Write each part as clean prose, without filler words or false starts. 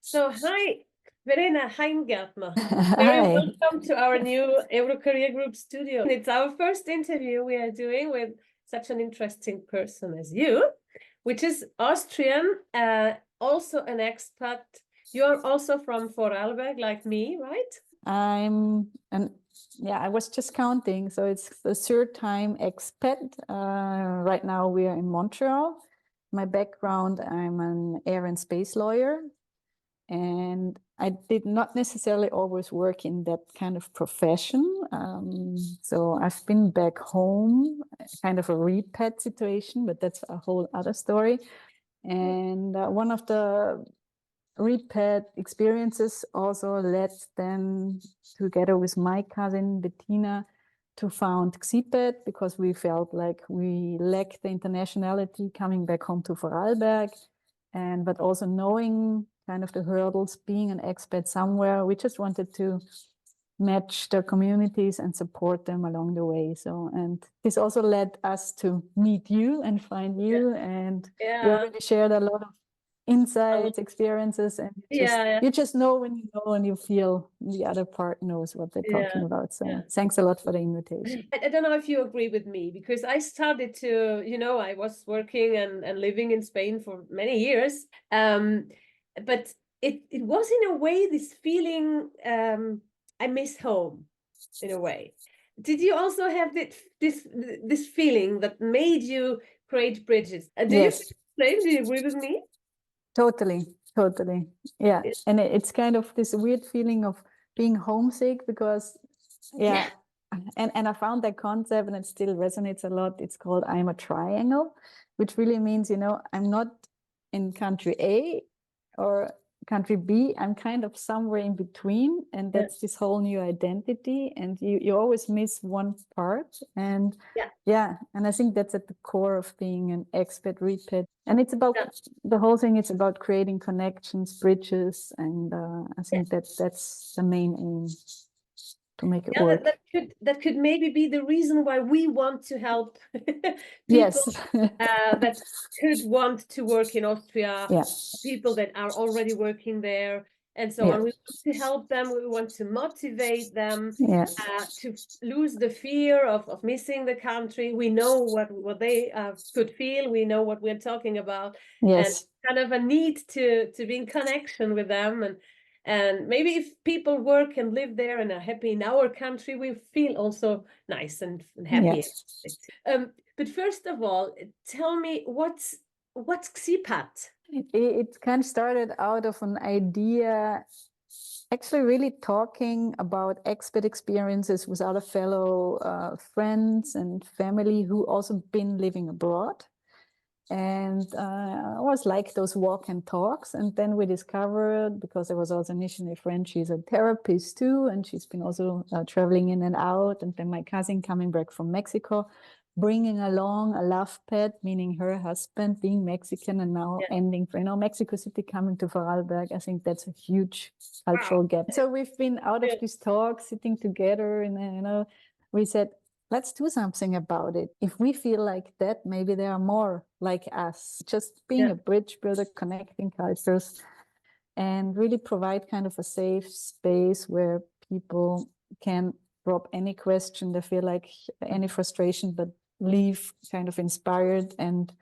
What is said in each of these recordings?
So, hi, Verena Heingärtner. Very Hi. welcome to our new Eurocareer Group studio. It's our first interview we are doing with such an interesting person as you, which is Austrian, also an expat. You're also from Vorarlberg, like me, right? I was just counting. So it's the third time expat. Right now we are in Montreal. My background, I'm an air and space lawyer. And I did not necessarily always work in that kind of profession. So I've been back home, kind of a repat situation, but that's a whole other story. And one of the repat experiences also led then, together with my cousin Bettina, to found Xipat, because we felt like we lacked the internationality coming back home to Vorarlberg, but also knowing kind of the hurdles being an expat somewhere. We just wanted to match the communities and support them along the way. So, and this also led us to meet you and find you, and we already shared a lot of insights, experiences, and you just know when you know and you feel the other part knows what they're talking about. So thanks a lot for the invitation. I don't know if you agree with me, because I started to, I was working and living in Spain for many years, but it was in a way this feeling, I miss home in a way. Did you also have this feeling that made you create bridges? Do you agree with me? Totally. Yeah. And it's kind of this weird feeling of being homesick, because and I found that concept, and it still resonates a lot. It's called I'm a triangle, which really means, I'm not in country A or country B, I'm kind of somewhere in between, and that's this whole new identity, and you always miss one part. And and I think that's at the core of being an expat repat. And it's about the whole thing. It's about creating connections, bridges, and I think that's the main aim, to make it work. That could maybe be the reason why we want to help people that could want to work in Austria, people that are already working there, and so on. We want to help them. We want to motivate them to lose the fear of missing the country. We know what they could feel. We know what we're talking about, and kind of a need to be in connection with them. And maybe if people work and live there and are happy in our country, we feel also nice and happy. But first of all, tell me, what's Xipat? It kind of started out of an idea, actually really talking about expat experiences with other fellow friends and family who also been living abroad. And I was like those walk and talks. And then we discovered, because there was also initially a friend, she's a therapist too, and she's been also traveling in and out. And then my cousin coming back from Mexico, bringing along a love pet, meaning her husband being Mexican, and now ending for, Mexico City coming to Vorarlberg. I think that's a huge cultural gap. So we've been out of this talk, sitting together, and we said, let's do something about it. If we feel like that, maybe there are more like us. Just being a bridge builder, connecting cultures, and really provide kind of a safe space where people can drop any question, they feel like any frustration, but leave kind of inspired. And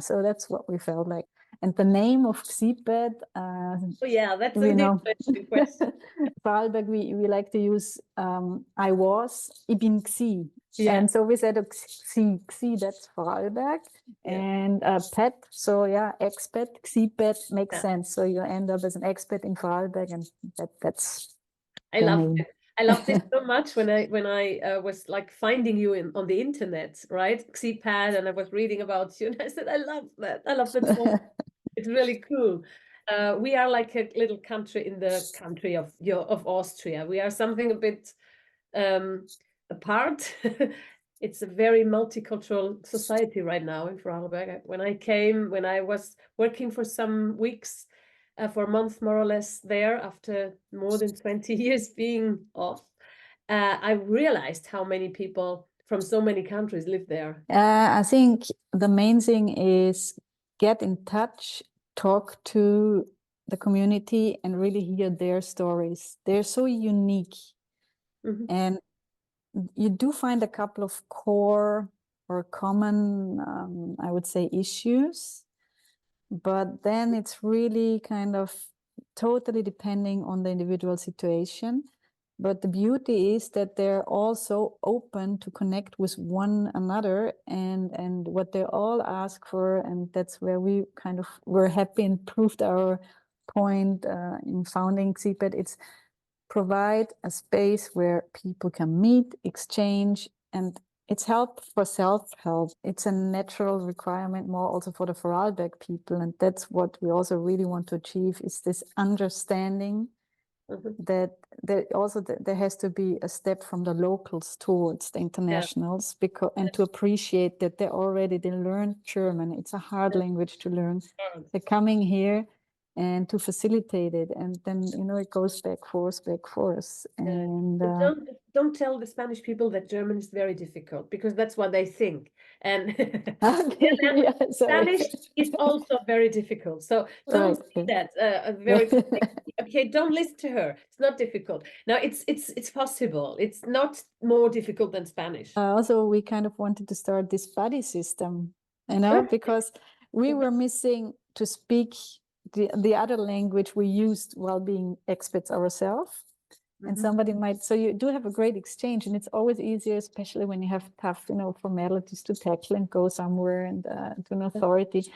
so that's what we felt like. And the name of Xipat, that's a interesting question. Vorarlberg, we like to use ich bin Xi. And so we said Xi, that's Vorarlberg. And pet, so expat, Xipat makes sense. So you end up as an expat in Vorarlberg, and that's I loved it. I loved it so much when I was like finding you on the internet, right? Xipat, and I was reading about you, and I said, I love that. I love that so much. It's really cool. We are like a little country in the country of Austria. We are something a bit apart. It's a very multicultural society right now in Vorarlberg. When I was working for some weeks, for a month more or less there, after more than 20 years being off, I realized how many people from so many countries live there. I think the main thing is get in touch, talk to the community and really hear their stories. They're so unique. And you do find a couple of core or common, I would say, issues, but then it's really kind of totally depending on the individual situation. But the beauty is that they're also open to connect with one another and what they all ask for. And that's where we kind of were happy and proved our point in founding Xipat. It's provide a space where people can meet, exchange, and it's help for self-help. It's a natural requirement more also for the Vorarlberg people. And that's what we also really want to achieve, is this understanding that there has to be a step from the locals towards the internationals, because and to appreciate that they learn German. It's a hard language to learn. They're coming here and to facilitate it, and then it goes back forth. And don't tell the Spanish people that German is very difficult, because that's what they think. And Spanish is also very difficult. So don't say that. Okay, don't listen to her. It's not difficult. Now it's possible. It's not more difficult than Spanish. Also, we kind of wanted to start this buddy system, because we were missing to speak the other language we used while being expats ourselves. And somebody might, so you do have a great exchange, and it's always easier, especially when you have tough, formalities to tackle and go somewhere and to an authority,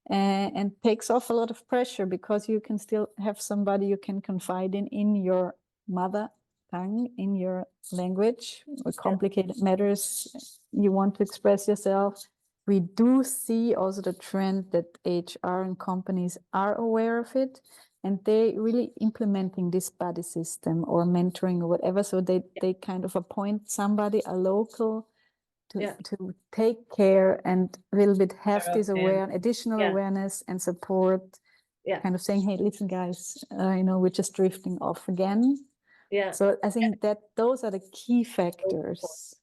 and takes off a lot of pressure, because you can still have somebody you can confide in your mother tongue, in your language, or complicated matters you want to express yourself. We do see also the trend that HR and companies are aware of it, and they really implementing this buddy system or mentoring or whatever. So they kind of appoint somebody, a local, to take care and a little bit have this additional awareness and support, kind of saying, hey, listen, guys, we're just drifting off again. So I think that those are the key factors.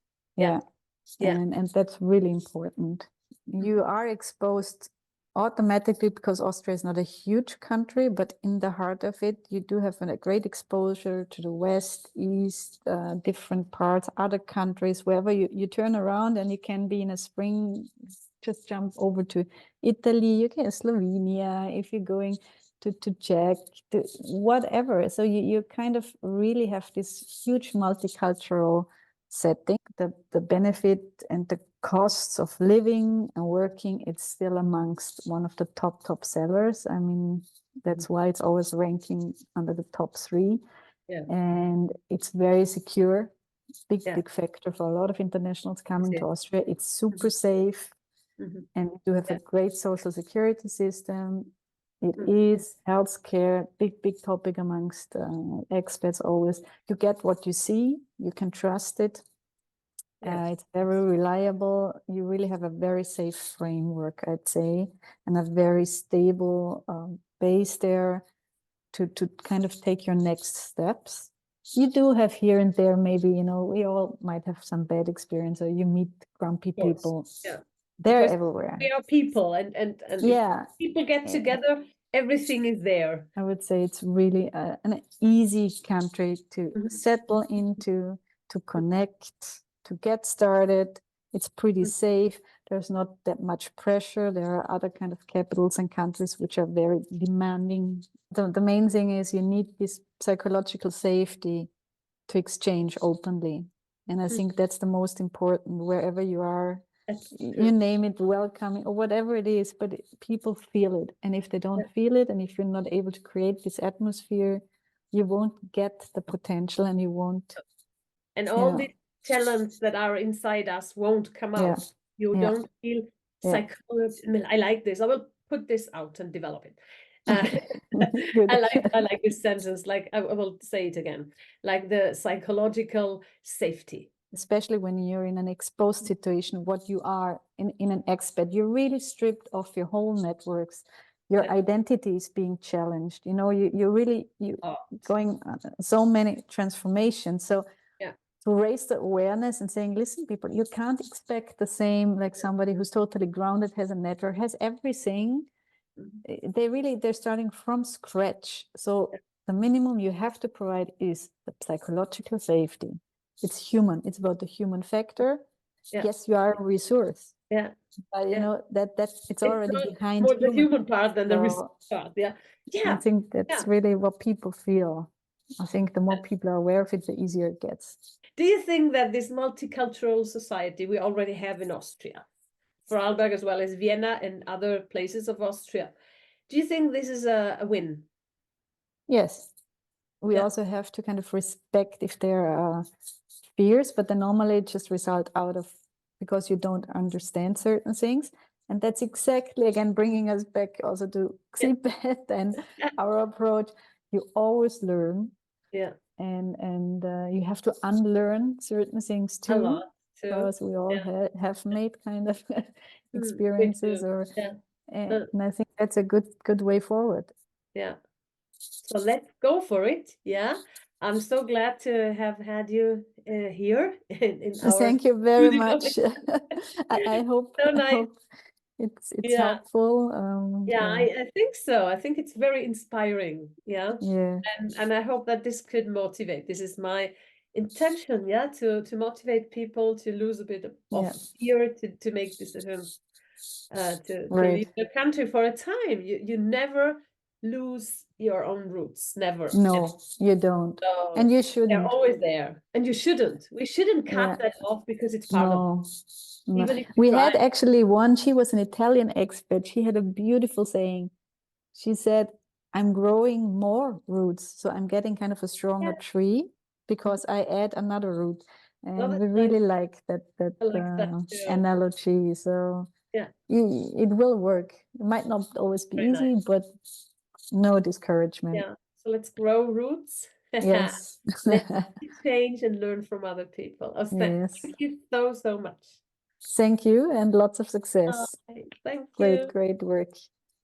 And that's really important. You are exposed automatically, because Austria is not a huge country, but in the heart of it, you do have a great exposure to the west, east, different parts, other countries, wherever you turn around, and you can be in a spring, just jump over to Italy, you can Slovenia, if you're going to Czech, to whatever. So you kind of really have this huge multicultural setting. The benefit and the costs of living and working, it's still amongst one of the top sellers. I mean, that's why it's always ranking under the top 3. And it's very secure. Big factor for a lot of internationals coming to Austria. It's super safe, and we do have a great social security system. It is healthcare, big topic amongst expats always. You get what you see, you can trust it. It's very reliable. You really have a very safe framework, I'd say, and a very stable base there to kind of take your next steps. You do have here and there, maybe, we all might have some bad experience, or you meet grumpy people. They're everywhere. We are people, and if people get together, everything is there. I would say it's really an easy country to settle into, to connect, to get started. It's pretty safe. There's not that much pressure. There are other kind of capitals and countries which are very demanding. The main thing is you need this psychological safety to exchange openly. And I think that's the most important, wherever you are. You name it, welcoming or whatever it is, but people feel it. And if they don't feel it, and if you're not able to create this atmosphere, you won't get the potential, and you won't. And all these talents that are inside us won't come out. You don't feel psychology. I like this. I will put this out and develop it. I like this sentence. Like I will say it again. Like the psychological safety. Especially when you're in an exposed situation, what you are in an expat, you're really stripped of your whole networks. Your identity is being challenged. You're really going so many transformations. So to raise the awareness and saying, listen, people, you can't expect the same, like somebody who's totally grounded, has a network, has everything. they're starting from scratch. So the minimum you have to provide is the psychological safety. It's human. It's about the human factor. Yes, you are a resource. But you know that it's already behind more the human part than the resource part. I think that's really what people feel. I think the more people are aware of it, the easier it gets. Do you think that this multicultural society we already have in Austria, Vorarlberg as well as Vienna and other places of Austria, do you think this is a win? Yes. We also have to kind of respect if there are fears, but they normally just result out of because you don't understand certain things. And that's exactly, again, bringing us back also to Xipat and our approach. You always learn. And you have to unlearn certain things too. A lot, too. Because we all have made kind of experiences and I think that's a good way forward. So let's go for it. I'm so glad to have had you here in our Thank you very much. I hope, so nice. I hope it's helpful. I think so. I think it's very inspiring. And I hope that this could motivate. This is my intention, to motivate people to lose a bit of fear, to make decisions, to leave the country for a time. You never lose your own roots. Never. No, you don't. So and you shouldn't. They're always there. And you shouldn't. We shouldn't cut that off because it's part of it. Even if we had actually one, she was an Italian expat. She had a beautiful saying. She said, I'm growing more roots. So I'm getting kind of a stronger tree because I add another root. And we really like that analogy. So it will work. It might not always be easy, but no discouragement. So let's grow roots. Yes. Let's change and learn from other people. Thank you so much. Thank you and lots of success. Thank you. Great work.